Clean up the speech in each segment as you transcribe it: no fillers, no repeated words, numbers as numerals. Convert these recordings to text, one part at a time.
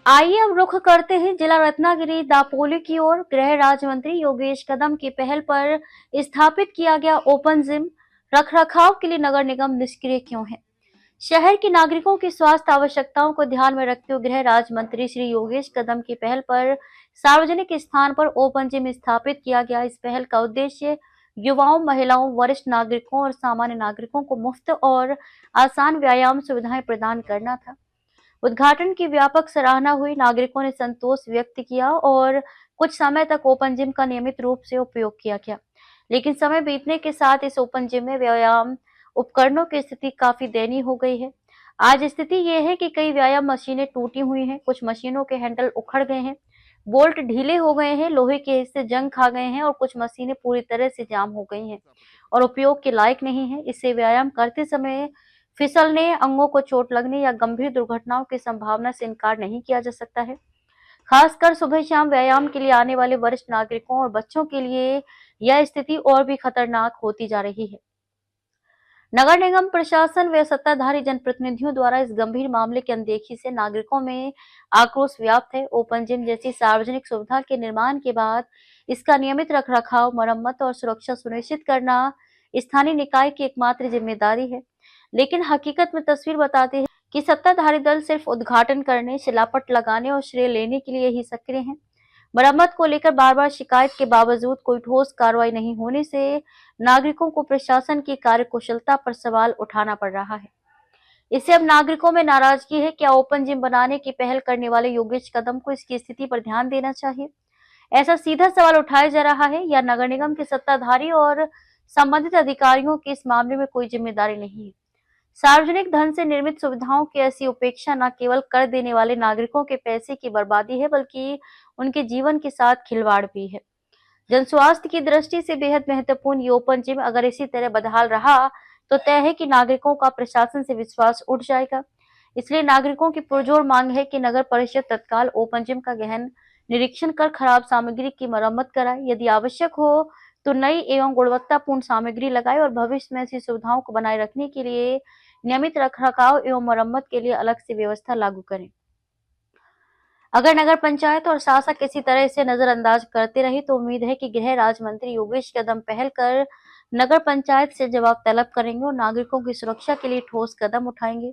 आइए अब रुख करते हैं जिला रत्नागिरी दापोली की ओर। गृह राज्य मंत्री योगेश कदम की पहल पर स्थापित किया गया ओपन जिम रखरखाव के लिए नगर निगम निष्क्रिय क्यों है। शहर के नागरिकों की स्वास्थ्य आवश्यकताओं को ध्यान में रखते हुए गृह राज्य मंत्री श्री योगेश कदम की पहल पर सार्वजनिक स्थान पर ओपन जिम स्थापित किया गया। इस पहल का उद्देश्य युवाओं, महिलाओं, वरिष्ठ नागरिकों और सामान्य नागरिकों को मुफ्त और आसान व्यायाम सुविधाएं प्रदान करना था। उद्घाटन की व्यापक सराहना हुई, नागरिकों ने संतोष व्यक्त किया और कुछ समय तक ओपन जिम का नियमित रूप से उपयोग किया गया। लेकिन समय बीतने के साथ इस ओपन जिम में व्यायाम उपकरणों की स्थिति काफी दयनीय हो गई है। आज स्थिति ये है कि कई व्यायाम मशीनें टूटी हुई हैं, कुछ मशीनों के हैंडल उखड़ गए हैं, बोल्ट ढीले हो गए हैं, लोहे के हिस्से जंग खा गए हैं और कुछ मशीनें पूरी तरह से जाम हो गई हैं और उपयोग के लायक नहीं है। इससे व्यायाम करते समय फिसलने, अंगों को चोट लगने या गंभीर दुर्घटनाओं की संभावना से इनकार नहीं किया जा सकता है। खासकर सुबह शाम व्यायाम के लिए आने वाले वरिष्ठ नागरिकों और बच्चों के लिए यह स्थिति और भी खतरनाक होती जा रही है। नगर निगम प्रशासन व सत्ताधारी जनप्रतिनिधियों द्वारा इस गंभीर मामले की अनदेखी से नागरिकों में आक्रोश व्याप्त है। ओपन जिम जैसी सार्वजनिक सुविधा के निर्माण के बाद इसका नियमित रखरखाव, मरम्मत और सुरक्षा सुनिश्चित करना स्थानीय निकाय की एकमात्र जिम्मेदारी है। लेकिन हकीकत में तस्वीर बताती है कि सत्ताधारी दल सिर्फ उद्घाटन करने, शिलापट लगाने और श्रेय लेने के लिए ही सक्रिय हैं। मरम्मत को लेकर बार बार शिकायत के बावजूद कोई ठोस कार्रवाई नहीं होने से नागरिकों को प्रशासन की कार्यकुशलता पर सवाल उठाना पड़ रहा है। इससे अब नागरिकों में नाराजगी है। क्या ओपन जिम बनाने की पहल करने वाले योगेश कदम को इसकी स्थिति पर ध्यान देना चाहिए? ऐसा सीधा सवाल उठाया जा रहा है, या नगर निगम के सत्ताधारी और संबंधित अधिकारियों की इस मामले में कोई जिम्मेदारी नहीं है। सार्वजनिक धन से निर्मित सुविधाओं की ऐसी उपेक्षा न केवल कर देने वाले नागरिकों के पैसे की बर्बादी है, बल्कि उनके जीवन के साथ खिलवाड़ भी है। जन स्वास्थ्य की दृष्टि से बेहद महत्वपूर्ण ये ओपन जिम अगर इसी तरह बदहाल रहा तो तय है कि नागरिकों का प्रशासन से विश्वास उठ जाएगा। इसलिए नागरिकों की पुरजोर मांग है कि नगर परिषद तत्काल ओपन जिम का गहन निरीक्षण कर खराब सामग्री की मरम्मत कराए, यदि आवश्यक हो तो नई एवं गुणवत्तापूर्ण सामग्री लगाए और भविष्य में ऐसी सुविधाओं को बनाए रखने के लिए नियमित रखरखाव एवं मरम्मत के लिए अलग से व्यवस्था लागू करें। अगर नगर पंचायत और शासक इसी तरह से नजरअंदाज करते रहे तो उम्मीद है कि गृह राज्य मंत्री योगेश कदम पहल कर नगर पंचायत से जवाब तलब करेंगे और नागरिकों की सुरक्षा के लिए ठोस कदम उठाएंगे।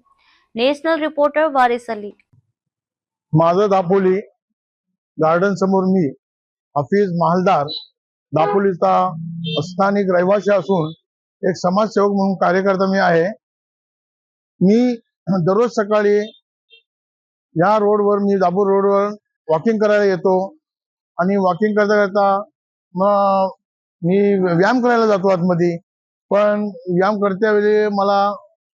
नेशनल रिपोर्टर वारिस अली। माझं दापोली गार्डन समोर मी हफीज महालदार दापोलीचा स्थानिक रहिवासी असून एक समाजसेवक म्हणून कार्यकर्ता मी आहे। मी दररोज सकाळी या रोडवर मी दापोली रोडवर वॉकिंग करायला येतो आणि वॉकिंग करता करता मग मी व्यायाम करायला जातो आतमध्ये। पण व्यायाम करत्या वेळी मला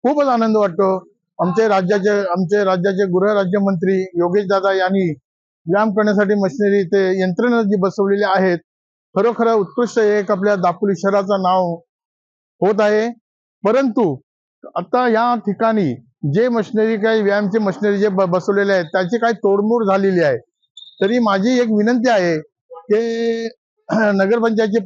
खूपच आनंद वाटतो। आमचे राज्याचे गृह राज्यमंत्री योगेश दादा यांनी व्यायाम करण्यासाठी मशिनरी ते यंत्रणा जी बसवलेली आहेत, खरोखर उत्कृष्ट एक आपल्या दापोली शहराचं नाव होत आहे। परंतु आता या ठिकाणी जे मशिनरी काही व्यायामचे मशिनरी जे बसवलेले आहेत त्याची काही तोडमोड झालेली आहे। तरी माझी एक विनंती आहे की नगरपंचायतचे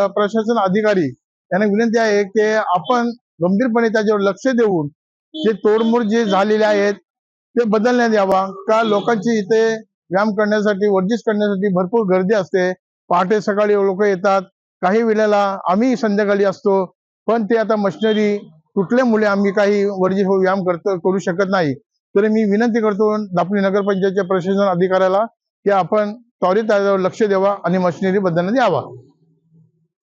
प्रशासन अधिकारी यांना विनंती आहे की आपण गंभीरपणे त्याच्यावर लक्ष देऊन जे तोडमोड जे झालेले आहेत ते बदलण्यात यावा। का लोकांची इथे व्यायाम करण्यासाठी, वर्जिश करण्यासाठी भरपूर गर्दी असते। पहाटे सकाळी लोक येतात, काही वेळेला आम्ही संध्याकाळी असतो, पण ते आता मशिनरी तुटल्यामुळे आम्ही काही वर्जिश व्यायाम करू शकत नाही। तर मी विनंती करतो दापोली नगरपंचायतच्या प्रशासन अधिकाऱ्याला की आपण त्वरित त्यावर लक्ष द्यावा आणि मशिनरी बदलण्यात यावा।